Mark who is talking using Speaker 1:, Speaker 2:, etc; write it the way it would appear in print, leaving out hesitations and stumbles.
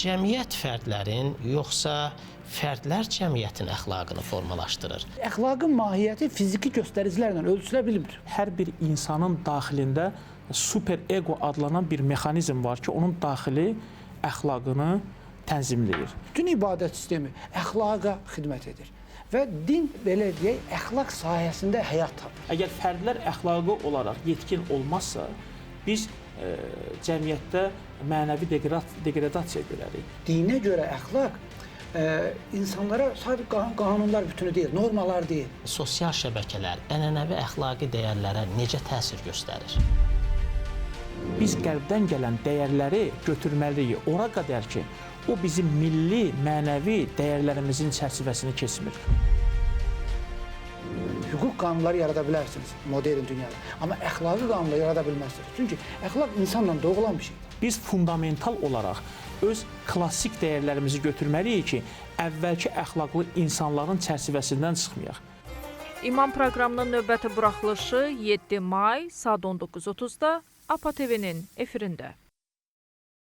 Speaker 1: cəmiyyət fərdlərin, yoxsa fərdlər cəmiyyətin əxlaqını formalaşdırır?
Speaker 2: Əxlaqın mahiyyəti fiziki göstəricilərlə ölçülə bilmir.
Speaker 3: Hər bir insanın daxilində super ego adlanan bir mexanizm var ki, onun daxili əxlaqını tənzimləyir.
Speaker 2: Bütün ibadət sistemi əxlaqa xidmət edir və din, belə deyək, əxlaq sayəsində həyat tapır.
Speaker 3: Əgər fərdlər əxlaqı olaraq yetkin olmazsa, biz cəmiyyətdə mənəvi degradasiya görərik.
Speaker 2: Dinə görə əxlaq insanlara sadəcə qanunlar bütünü deyil, normalar deyil.
Speaker 1: Sosial şəbəkələr ənənəvi əxlaqi dəyərlərə necə təsir göstərir?
Speaker 3: Biz qərbdən gələn dəyərləri götürməliyik, ora qədər ki, o bizim milli, mənəvi dəyərlərimizin çərçivəsini keçmir.
Speaker 2: Hüquq qanunları yarada bilərsiniz modern dünyada, amma əxlaqi qanunları yarada bilməzsiniz. Çünki əxlaq insanla doğulan bir şeydir.
Speaker 3: Biz fundamental olaraq öz klassik dəyərlərimizi götürməliyik ki, əvvəlki əxlaqlı insanların çərçivəsindən çıxmayaq.
Speaker 4: İmam proqramının növbəti buraxılışı 7 may saat 19:30-da APA TV-nin efirində.